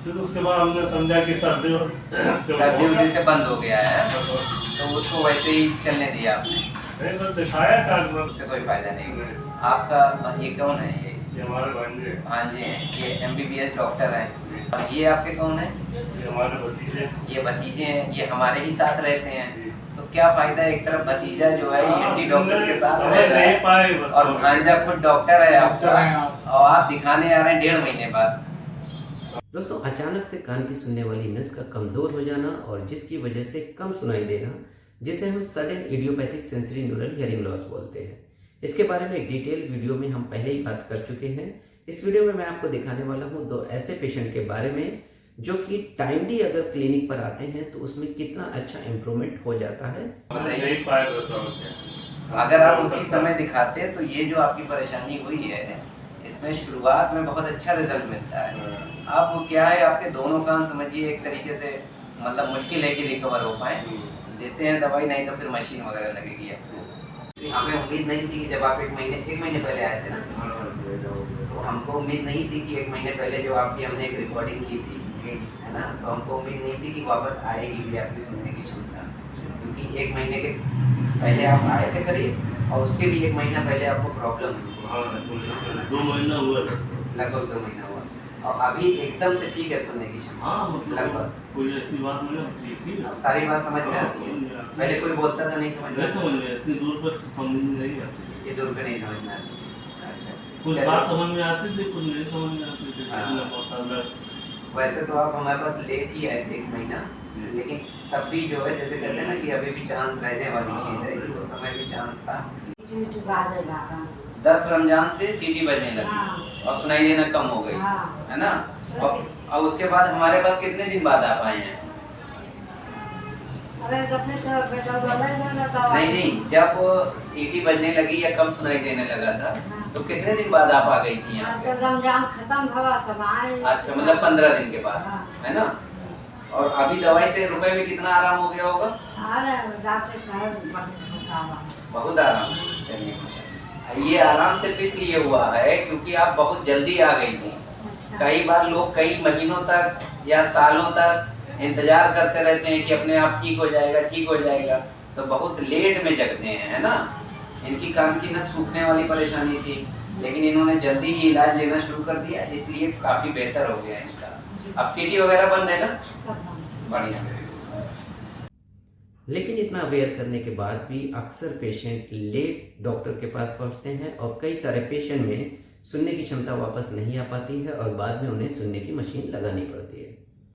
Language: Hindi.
फिर उसके बाद हमने समझा कि सर्दी उर्दी से बंद हो गया है, तो उसको वैसे ही चलने दिया आपने? नहीं तो दिखाया था, उससे कोई फायदा नहीं। आपका ये कौन है? ये हमारे भांजे भांजे हैं, ये MBBS डॉक्टर हैं। और ये आपके कौन है? ये हमारे भतीजे। ये भतीजे हैं, ये हमारे ही साथ रहते हैं। तो क्या फायदा, एक तरफ भतीजा जो है ENT डॉक्टर के साथ रह रहा है और भांजा खुद डॉक्टर है आपका, और आप दिखाने आ रहे हैं 1.5 महीने बाद। दोस्तों, अचानक से कान की सुनने वाली नस का कमज़ोर हो जाना और जिसकी वजह से कम सुनाई देना, जिसे हम sudden idiopathic sensory neural hearing loss बोलते हैं। इसके बारे में एक डिटेल वीडियो में हम पहले ही बात कर चुके हैं। इस वीडियो में मैं आपको दिखाने वाला हूं 2 ऐसे पेशेंट के बारे में जो कि टाइमली अगर क्लिनिक पर आते हैं तो उसमें कितना अच्छा इम्प्रूवमेंट हो जाता है। अगर आप उसी समय दिखाते तो ये जो आपकी परेशानी हुई है, इसमें शुरुआत में बहुत अच्छा रिजल्ट मिलता है। अब वो क्या है, आपके दोनों कान समझिए एक तरीके से मतलब मुश्किल है कि रिकवर हो पाए। देते हैं दवाई, नहीं तो फिर मशीन वगैरह लगेगी आपको। हमें उम्मीद नहीं थी कि जब आप एक महीने पहले आए थे ना, तो हमको उम्मीद नहीं थी कि 1 महीने पहले जो आपकी हमने एक रिकॉर्डिंग की थी, है ना, तो हमको उम्मीद नहीं थी कि वापस आएगी भी आपकी सुनने की क्षमता। क्योंकि 1 महीने के पहले आप आए थे करीब, और उसके भी 1 महीना पहले आपको प्रॉब्लम हुई। 2 महीना हुआ, लगभग 2 महीना हुआ, और अभी एकदम से ठीक है सुनने की क्षमता। हाँ मतलब लगभग कोई ऐसी बात नहीं ठीक थी। अब सारी बात समझ में आती है। पहले कोई बोलता था नहीं समझ में इतनी दूर पर समझ में नहीं आती, ये दूर पे नहीं समझ में आती। अच्छा, कुछ चलो। बात समझ में आती थी, कुछ नहीं समझ में आती थी। हाँ। वैसे तो आप हमारे पास लेट ही आए थे 1 महीना, लेकिन तब भी जो है जैसे कहते हैं ना कि अभी भी चांस रहने वाली चीज़ है, कि उस समय भी चांस था। 10 रमजान से सीटी बजने लगी और सुनाई देना कम हो गई, है ना। और उसके बाद हमारे पास कितने दिन बाद आप आए हैं? नहीं, जब सीटी बजने लगी या कम सुनाई देने लगा था, तो कितने दिन बाद आप आ गई थी यहाँ पे? रमजान खत्म हुआ तब आए। अच्छा, मतलब 15 दिन के बाद, है ना। और अभी दवाई से रुपए में कितना आराम हो गया होगा? बहुत आराम। चलिए माशाल्लाह। ये आराम सिर्फ इसलिए हुआ है क्योंकि आप बहुत जल्दी आ गई थी। कई बार लोग कई महीनों तक या सालों तक इंतजार करते रहते हैं कि अपने आप ठीक हो जाएगा, तो बहुत लेट में जगते हैं, है ना। इनकी कान की नस सूखने वाली परेशानी थी, लेकिन इन्होंने जल्दी ही इलाज लेना शुरू कर दिया, इसलिए काफ़ी बेहतर हो गया इनका। अब सीटी वगैरह बंद है ना, बढ़िया। लेकिन इतना अवेयर करने के बाद भी अक्सर पेशेंट लेट डॉक्टर के पास पहुंचते हैं और कई सारे पेशेंट में सुनने की क्षमता वापस नहीं आ पाती है और बाद में उन्हें सुनने की मशीन लगानी पड़ती है।